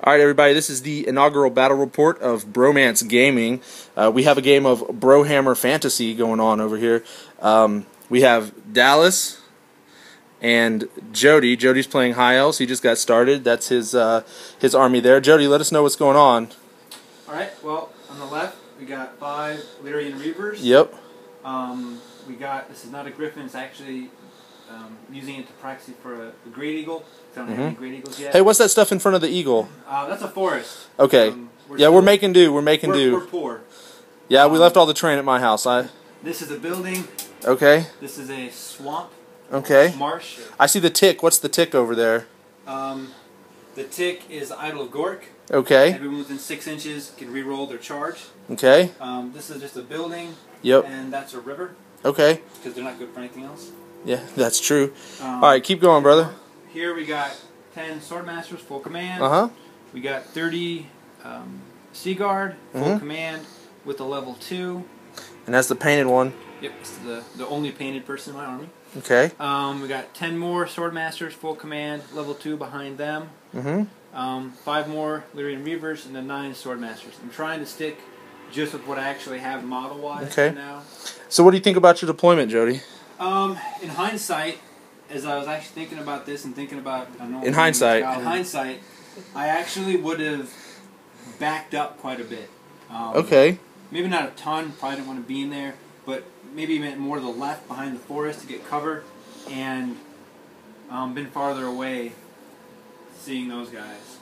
Alright everybody, this is the inaugural battle report of Bromance WarGaming. We have a game of Warhammer Fantasy going on over here. We have Dallas and Jody. Jody's playing High Elves. He just got started. That's his army there. Jody, let us know what's going on. Alright, well, on the left we got 5 Lyrian Reavers. Yep. We got, this is not a Griffin, it's actually using it to proxy for a Great Eagle. I don't have any Great Eagles yet. Hey, what's that stuff in front of the eagle? That's a forest. Okay. We're making do. We're making do. We're poor. Yeah, we left all the train at my house. This is a building. Okay. This is a swamp. Okay. Marsh. I see the tick. What's the tick over there? The tick is Idol of Gork. Okay. Everyone within 6 inches can re-roll their charge. Okay. This is just a building. Yep. And that's a river. Okay. Because they're not good for anything else. Yeah, that's true. Alright, keep going, brother. Here we got 10 Swordmasters, full command. We got 30 Sea Guard, full command, with a level 2. And that's the painted one. Yep, it's the only painted person in my army. Okay. We got 10 more Swordmasters, full command, level 2 behind them. 5 more Lyrian Reavers, and then 9 Swordmasters. I'm trying to stick just with what I actually have model-wise now. So what do you think about your deployment, Jody? In hindsight, as I was actually thinking about this and thinking about... In hindsight, I actually would have backed up quite a bit. Okay. Maybe not a ton, probably didn't want to be in there, but maybe meant more to the left behind the forest to get cover, and been farther away seeing those guys.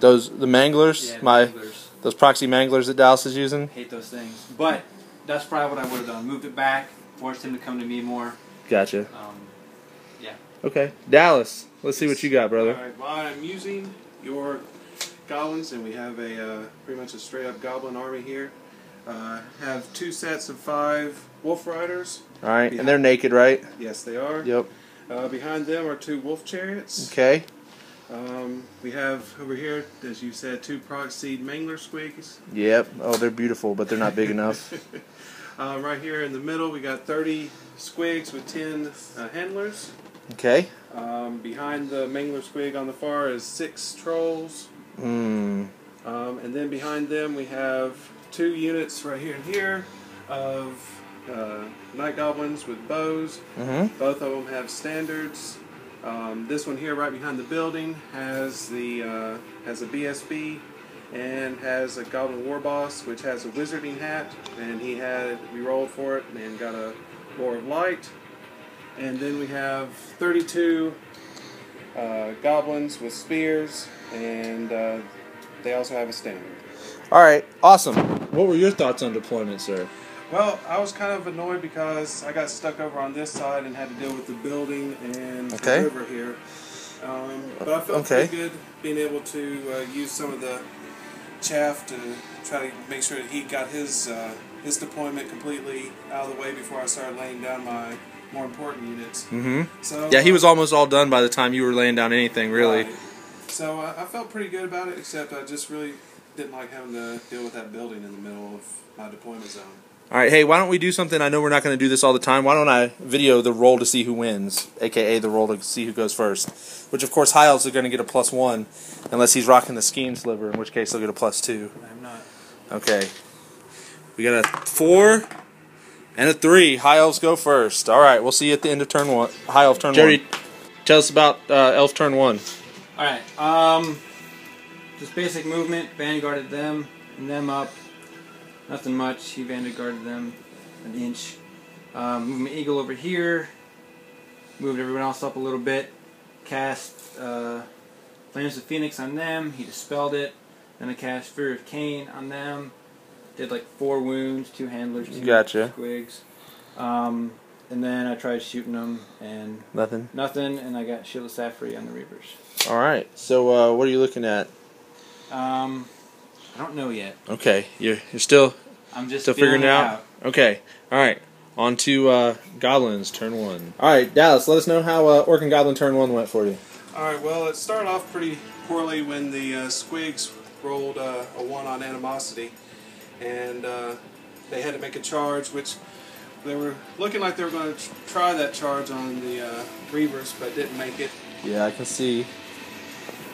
The manglers? Yeah, manglers. Those proxy manglers that Dallas is using? Hate those things. But that's probably what I would have done. Moved it back, forced him to come to me more. Gotcha. Yeah. Okay. Dallas, let's see what you got, brother. Alright, well, I'm using your Goblins, and we have a pretty much a straight-up Goblin army here. Have 2 sets of 5 Wolf Riders. Alright, and they're naked, right? Yes, they are. Yep. Behind them are 2 Wolf Chariots. Okay. We have over here, as you said, 2 Proxied Mangler Squigs. Yep. Oh, they're beautiful, but they're not big enough. Right here in the middle, we got 30 Squigs with 10 Handlers. Okay. Behind the Mangler Squig on the far is 6 Trolls. And then behind them we have 2 units right here and here of Night Goblins with bows. Both of them have standards. This one here right behind the building has a BSB and has a Goblin War Boss, which has a Wizarding hat, and we rolled for it and got a Roar of Light. And then we have 32 Goblins with spears, and they also have a standard. Alright, awesome. What were your thoughts on deployment, sir? Well, I was kind of annoyed because I got stuck over on this side and had to deal with the building and the river here. But I felt pretty good being able to use some of the chaff to try to make sure that he got his deployment completely out of the way before I started laying down my more important units. So yeah, he was almost all done by the time you were laying down anything, really. Right. So I felt pretty good about it, except I just really didn't like having to deal with that building in the middle of my deployment zone. Alright, hey, why don't we do something? I know we're not going to do this all the time. Why don't I video the roll to see who wins, a.k.a. the roll to see who goes first. Which, of course, High Elves are going to get a +1, unless he's rocking the skiing sliver, in which case they'll get a +2. I'm not. Okay. We got a 4 and a 3. High Elves go first. Alright, we'll see you at the end of turn 1. High Elf turn 1. Jerry, tell us about Elf turn 1. Alright, just basic movement, vanguarded them, and them up. Nothing much, he vanguarded them an inch. Moved my eagle over here, moved everyone else up a little bit, cast Flames of Phoenix on them, he dispelled it, then I cast Fury of Cain on them, did like 4 wounds, 2 handlers, 2 squigs, and then I tried shooting them, and nothing, and I got Shield of Sapphire on the Reavers. Alright, so what are you looking at? I don't know yet. Okay, you're still figuring it out. Okay, alright. On to Goblins, turn 1. Alright, Dallas, let us know how Orc and Goblin turn 1 went for you. Alright, well, it started off pretty poorly when the Squigs rolled a 1 on Animosity, and they had to make a charge, which they were looking like they were going to try that charge on the Reavers, but didn't make it. Yeah, I can see.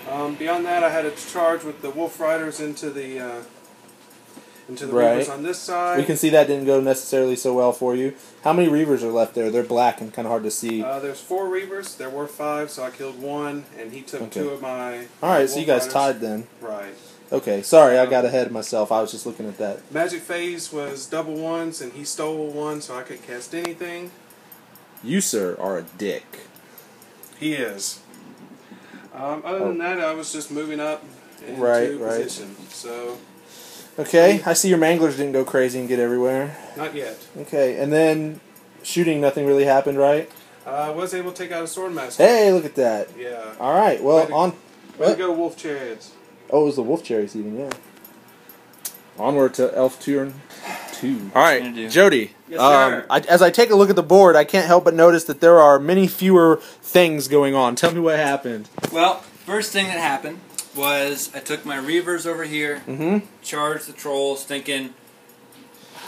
Beyond that, I had a charge with the Wolf Riders into the Reavers on this side. We can see that didn't go necessarily so well for you. How many Reavers are left there? They're black and kind of hard to see. There's 4 Reavers. There were 5, so I killed 1, and he took 2 of my. All right, Wolf so you guys Riders. tied then. Right. Okay, sorry, I got ahead of myself. I was just looking at that. Magic Phase was double 1s, and he stole 1, so I couldn't cast anything. You, sir, are a dick. He is. Other than that, I was just moving up into position. So. Okay, I see your manglers didn't go crazy and get everywhere. Not yet. Okay, and then shooting, nothing really happened, right? I was able to take out a Swordmaster. Hey, look at that. Yeah. All right, well, Way to go, Wolf Chariots. Oh, it was the Wolf Cherries even, yeah. Onward to Elf turn 2. All right, Jody. Yes, sir. As I take a look at the board, I can't help but notice that there are many fewer things going on. Tell me what happened. Well, first thing that happened was I took my Reavers over here, charged the Trolls, thinking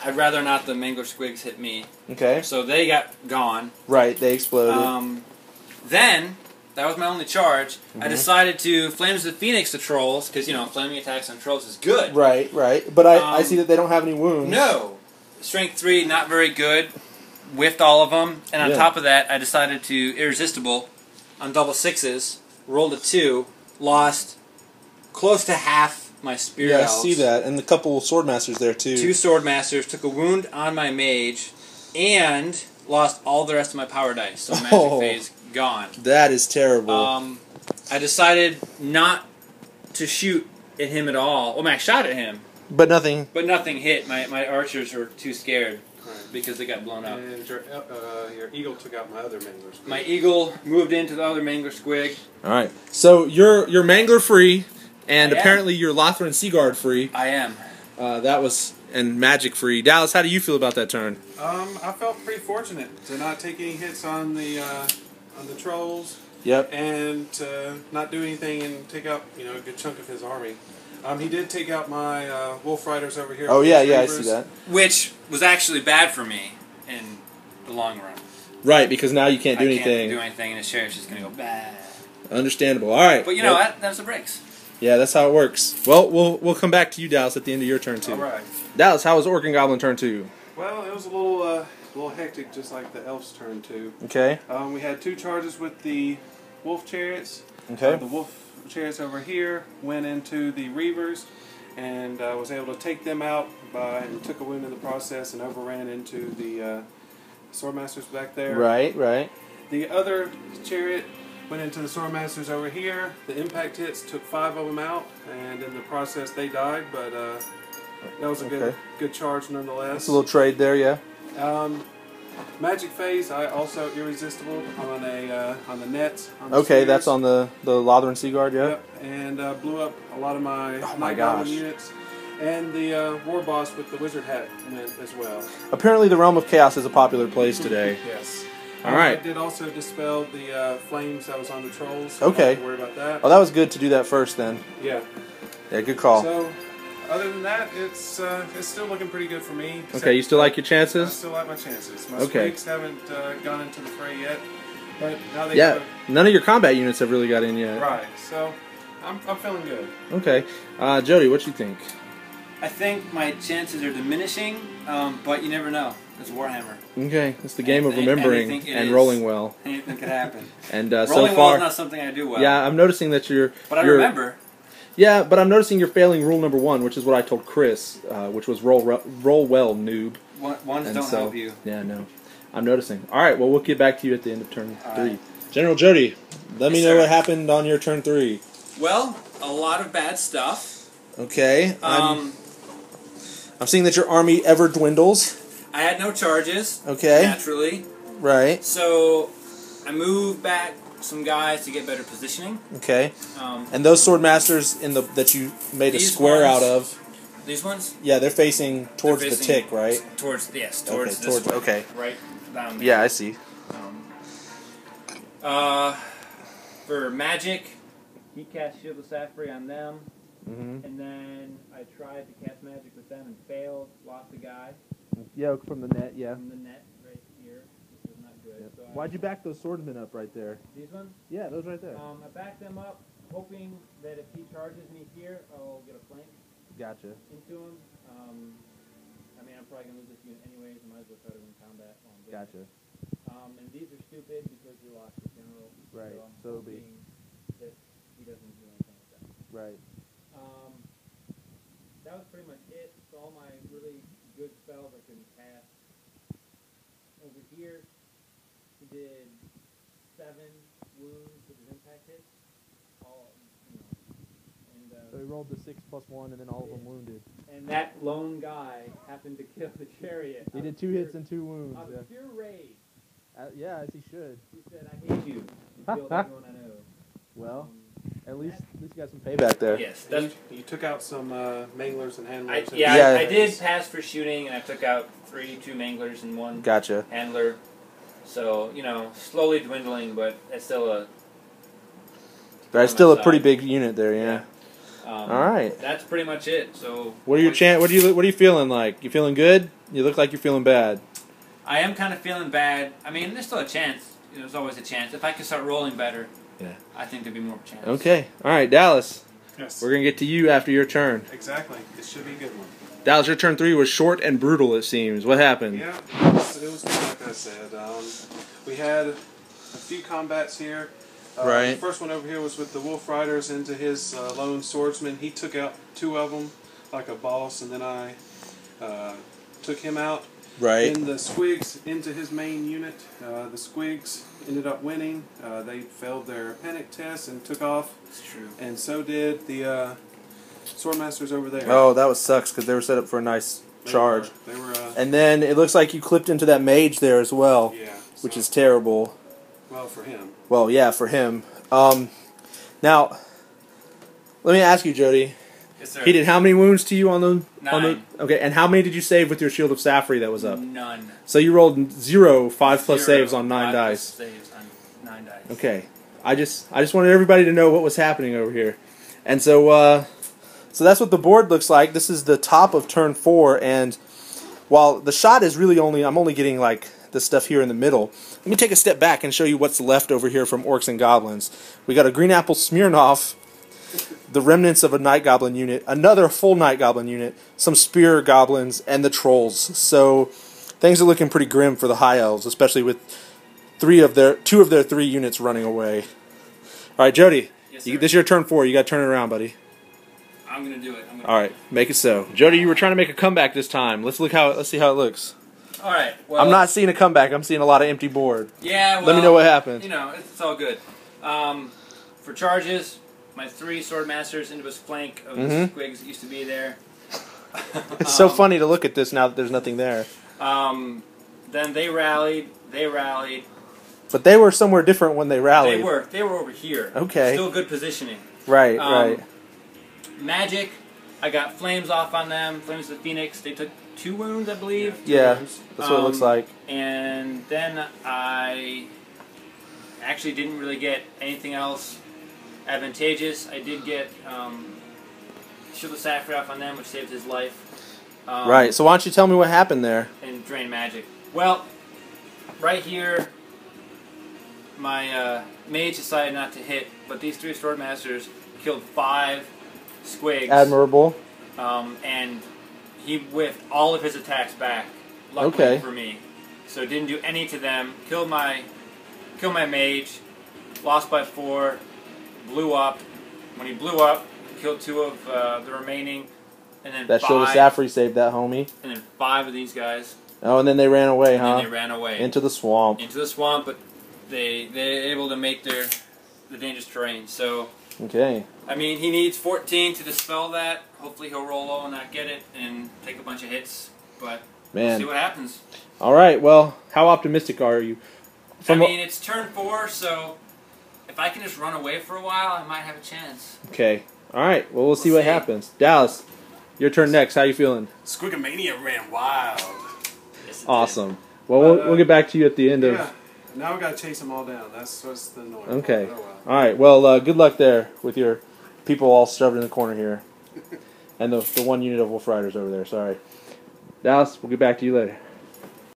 I'd rather not the Mangler Squigs hit me. Okay. So they got gone. Right, they exploded. Then, that was my only charge. I decided to Flames of the Phoenix the Trolls, because, you know, flaming attacks on Trolls is good. Right. But I see that they don't have any wounds. No. Strength 3, not very good. Whiffed all of them. And on top of that, I decided to Irresistible on double 6s. Rolled a 2. Lost close to half my Spirit Elves. I see that. And the couple Swordmasters there, too. 2 Swordmasters. Took a wound on my Mage. And lost all the rest of my power dice. So Magic Phase gone. That is terrible. I decided not to shoot at him at all. Well, I shot at him. But nothing. But nothing hit. My archers were too scared because they got blown up. And your eagle took out my other Mangler Squig. My eagle moved into the other Mangler Squig. All right. So you're Mangler free, and apparently you're Lothran Seaguard free. I am. That was and Magic free. Dallas, how do you feel about that turn? I felt pretty fortunate to not take any hits on the Trolls. Yep. And not do anything and take out a good chunk of his army. He did take out my Wolf Riders over here. Oh, yeah, I see that. Which was actually bad for me in the long run. Right, because now you can't do anything. I can't do anything, and his sheriff's just going to go bad. Understandable. All right. But you know what? That's the breaks. Yeah, that's how it works. Well, we'll come back to you, Dallas, at the end of your turn, too. All right. Dallas, how was Orc and Goblin turn 2? Well, it was a little hectic, just like the Elves turn 2. Okay. We had 2 charges with the Wolf Chariots. Okay. The Wolf Chariots over here went into the Reavers, and was able to take them out and took a wound in the process and overran into the Swordmasters back there. Right. The other chariot went into the Swordmasters over here. The impact hits took 5 of them out, and in the process they died, but that was a good charge nonetheless. That's a little trade there, yeah. Magic Phase, I also Irresistible on the nets. Okay, that's on the Lothran Seaguard, yeah. Yep, and blew up a lot of my my Goblin units. And the War Boss with the Wizard Hat went as well. Apparently the Realm of Chaos is a popular place today. Yes. All right. I did also dispel the flames that was on the Trolls. So okay. Don't worry about that. Oh, that was good to do that first then. Yeah. Yeah, good call. So, other than that, it's still looking pretty good for me. Okay, you still like your chances? I still like my chances. My Squigs haven't gone into the fray yet, but now they none of your combat units have really got in yet. Right, so I'm feeling good. Okay. Jody, what you think? I think my chances are diminishing, but you never know. It's Warhammer. Okay, it's the game of remembering and rolling well. Anything could happen. And rolling so far, well is not something I do well. Yeah, I'm noticing that you're. But I remember. Yeah, but I'm noticing you're failing rule number 1, which is what I told Chris, which was roll well, noob. Ones don't help you. Yeah, no. I'm noticing. All right, well, we'll get back to you at the end of turn 3. General Jody, let me know what happened on your turn 3. Well, a lot of bad stuff. Okay. I'm seeing that your army ever dwindles. I had no charges. Okay. Naturally. Right. So I moved back some guys to get better positioning. Okay. And those Swordmasters that you made a square out of. These ones? Yeah, they're facing towards the tick, right? Towards this way. Okay. Right down there. Yeah, I see. For magic, he cast Shield of Sapphire on them. And then I tried to cast magic with them and failed. Lost a guy. Yeah, from the net, yeah. From the net right here. Which was not good. Yep. So why'd you back those swordsmen up right there? These ones? Yeah, those right there. I backed them up hoping that if he charges me here, I'll get a flank Gotcha. into him. I mean, I'm probably going to lose this unit anyways. I might as well try to win combat while I'm doing Gotcha. it. And these are stupid because you lost your general. Right. So I'm So it'll be hoping that he doesn't do anything with that. right. That was pretty much it. So all my really good spells I couldn't cast. Over here, he did 7 wounds with his impact hits. All, and So he rolled the 6+1, and then all of them wounded. and that lone guy happened to kill the chariot. He did 2 hits and 2 wounds. Out of pure rage. Yeah, as he should. He said, "I hate you." You killed everyone I know. Well, at least you got some payback there. Yes, You took out some manglers and handlers. I did pass for shooting, and I took out 2 manglers and 1 Gotcha. handler. So, slowly dwindling, but it's still a... That's still a pretty big unit there, yeah. All right. That's pretty much it. So, What are your What are you feeling like? You feeling good? You look like you're feeling bad. I am kind of feeling bad. I mean, there's still a chance. There's always a chance. If I could start rolling better, yeah, I think there'd be more of a chance. Okay. All right, Dallas. Yes. We're gonna get to you after your turn. Exactly. It should be a good one. Dallas, your turn 3 was short and brutal. It seems. What happened? Yeah, it was like I said. We had a few combats here. Right. The first one over here was with the Wolf Riders into his lone swordsman. He took out 2 of them like a boss, and then I took him out. Right. Then the Squigs into his main unit. The Squigs ended up winning. They failed their panic test and took off. That's true. And so did the Swordmasters over there. Oh, that was sucks because they were set up for a nice charge. They were And then it looks like you clipped into that mage there as well, yeah. which is terrible. Well, for him. Well, yeah, for him. Now, let me ask you, Jody. Yes, sir. He did how many wounds to you on the? 9. Okay, and how many did you save with your Shield of Safri that was up? None. So you rolled 0 5+ saves on 9 5+ dice. Saves on 9 dice. Okay, I just wanted everybody to know what was happening over here, and so that's what the board looks like. This is the top of turn 4, and while the shot is really I'm only getting like the stuff here in the middle. Let me take a step back and show you what's left over here from Orcs and Goblins. We got a Green Apple Smirnoff, the remnants of a Night Goblin unit, another full Night Goblin unit, some Spear Goblins, and the Trolls. So things are looking pretty grim for the High Elves, especially with 2 of their 3 units running away. All right, Jody, Yes, this is your turn 4. You got to turn it around, buddy. I'm gonna do it. All right, make it so. Jody, you were trying to make a comeback this time. Let's see how it looks. All right. Well, I'm not seeing a comeback. I'm seeing a lot of empty board. Yeah. Well, let me know what happened. It's all good. For charges, my 3 Swordmasters into his flank of the Squigs that used to be there. It's so funny to look at this now that there's nothing there. Then they rallied. But they were somewhere different when they rallied. They were over here. Okay. Still good positioning. Right, right. Magic, I got flames off on them. Flames of the Phoenix. They took 2 wounds, I believe. Yeah, that's what it looks like. And then I actually didn't really get anything else advantageous. I did get Shield of Safri off on them, which saved his life. Right, so why don't you tell me what happened there? And drain magic. Well, right here, my mage decided not to hit, but these 3 Swordmasters killed 5 Squigs. Admirable. And he whiffed all of his attacks back, luckily for me. So didn't do any to them. Killed my mage, lost by 4, blew up. When he blew up, killed 2 of the remaining, and then that 5. Shield of Safri saved that homie. And then 5 of these guys. Oh, and then they ran away, huh? And they ran away. Into the swamp. Into the swamp, but they're able to make the dangerous terrain. So, okay. I mean, he needs 14 to dispel that. Hopefully he'll roll low and not get it and take a bunch of hits. But we'll see what happens. All right, well, how optimistic are you? I mean, it's turn 4, so if I can just run away for a while, I might have a chance. Okay. All right, well, we'll see what happens. Dallas, your turn next. How you feeling? Squigomania ran wild. Yes, awesome. Well, we'll get back to you at the end of... Yeah. Now we got to chase them all down. That's what's the annoying Okay. part. Oh, well. All right. Well, good luck there with your people all shoved in the corner here. And the 1 unit of Wolf Riders over there. Sorry. Dallas, we'll get back to you later.